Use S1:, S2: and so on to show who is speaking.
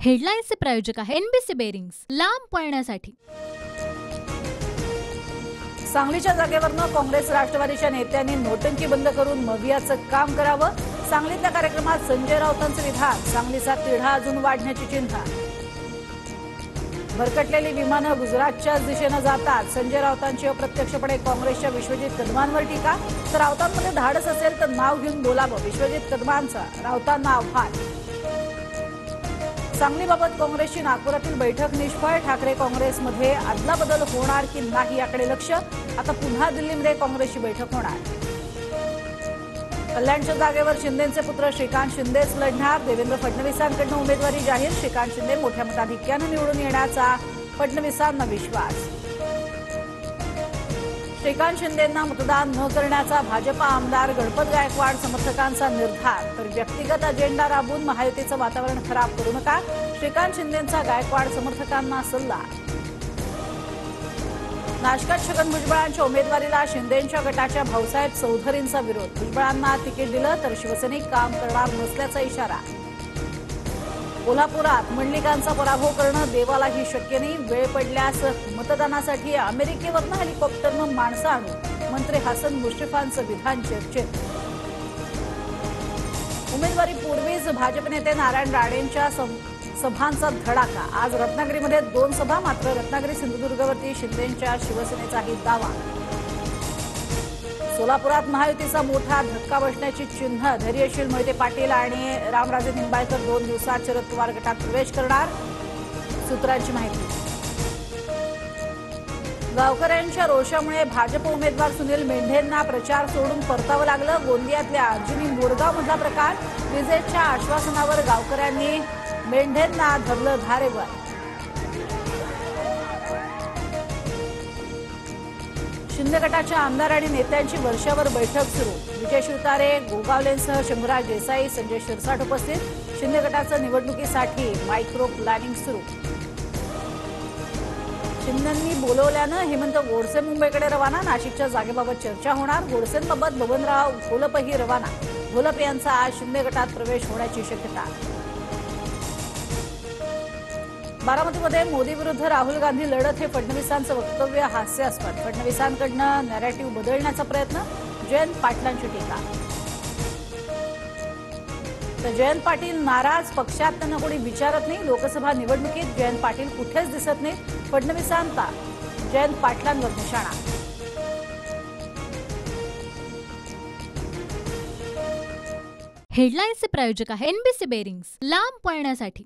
S1: हेडलाईन्सचे प्रायोजक आहे NBC bearings, लांब पळण्यासाठी।
S2: सांगलीच्या जागेवरनं काँग्रेस राष्ट्रवादीच्या नेत्यांनी नोटंकी बंद करून मवियाचं काम करावं। सांगलीतल्या कार्यक्रमात संजय राऊतांचं विधान, सांगलीचा तिढा अजून वाढण्याची चिंता। भरकटलेली विमानं गुजरातच्याच दिशेनं जातात, संजय राऊतांची अप्रत्यक्षपणे काँग्रेसच्या विश्वजित कदमांवर टीका। तर राऊतांमध्ये धाडस असेल तर नाव घेऊन बोलावं, विश्वजित कदमांचं राऊतांना आव्हान। सांगलीबाबत काँग्रेसची नागपुरातील बैठक निष्फळ, ठाकरे काँग्रेसमध्ये अदलाबदल होणार की नाही याकडे लक्ष। आता पुन्हा दिल्लीमध्ये काँग्रेसची बैठक होणार। कल्याणच्या जागेवर शिंदेचे पुत्र श्रीकांत शिंदेच लढणार, देवेंद्र फडणवीसांकडून उमेदवारी जाहीर। श्रीकांत शिंदे मोठ्या मताधिक्यानं निवडून येण्याचा फडणवीसांना विश्वास। श्रीकांत शिंदेंना मतदान न करण्याचा भाजपा आमदार गणपत गायकवाड समर्थकांचा निर्धार। तर व्यक्तिगत अजेंडा राबवून महायुतीचं वातावरण खराब करू नका, श्रीकांत शिंदेंचा गायकवाड समर्थकांना सल्ला। नाशकात छगन भुजबळांच्या उमेदवारीला शिंदेंच्या गटाच्या भाऊसाहेब चौधरींचा विरोध, भुजबळांना तिकीट दिलं तर शिवसैनिक काम करणार नसल्याचा इशारा। कोल्हापुरात मंडलिकांचा पराभव करणं देवालाही शक्य नाही, वेळ पडल्यास मतदानासाठी अमेरिकेवरनं हेलिकॉप्टरनं माणसं आणू, मंत्री हसन मुश्रीफांचं विधान चर्चेत। उमेदवारीपूर्वीच भाजप नेते नारायण राणेंच्या सभांचा धडाका, आज रत्नागिरीमध्ये 2 सभा, मात्र रत्नागिरी सिंधुदुर्गवरती शिंदेंच्या शिवसेनेचाही दावा। सोलापुरात महायुतीचा मोठा धक्का बसण्याची चिन्ह, धैर्यशील मोहिते पाटील आणि रामराजे निंबाळकर 2 दिवसात शरद पवार गटात प्रवेश करणार, सूत्रांची माहिती। गावकऱ्यांच्या रोषामुळे भाजप उमेदवार सुनील मेंढेंना प्रचार सोडून परतावं लागलं, गोंदियातल्या अर्जुनी मोरगाव मधला प्रकार, विजेच्या आश्वासनावर गावकऱ्यांनी मेंढेंना धरलं धारेवर। शिंदे गटाच्या आमदार आणि नेत्यांची वर्षावर बैठक सुरू, विजय शिवतारे, गोगावलेंसह शंभूराज देसाई, संजय शिरसाट उपस्थित। शिंदे गटाचं निवडणुकीसाठी मायक्रो प्लॅनिंग सुरू। शिंदेंनी बोलवल्यानं हेमंत गोडसे मुंबईकडे रवाना, नाशिकच्या जागेबाबत चर्चा होणार, गोडसेंबाबत बबनराव घोलपही रवाना, घोलप यांचा आज शिंदे गटात प्रवेश होण्याची शक्यता। बारामतीमध्ये मोदी विरुद्ध राहुल गांधी लढत, हे फडणवीसांचं वक्तव्य हास्यास्पद, फडणवीसांकडनं नॅरेटिव्ह बदलण्याचा प्रयत्न, जयंत पाटलांची टीका। तर जयंत पाटील नाराज, पक्षात त्यांना कोणी विचारत नाही, लोकसभा निवडणुकीत जयंत पाटील कुठेच दिसत नाही, फडणवीसांचा जयंत पाटलांवर निशाणा।
S1: हेडलाईन्सचे प्रायोजक आहे एनबीसी बेरिंग्स, लांब पळण्यासाठी।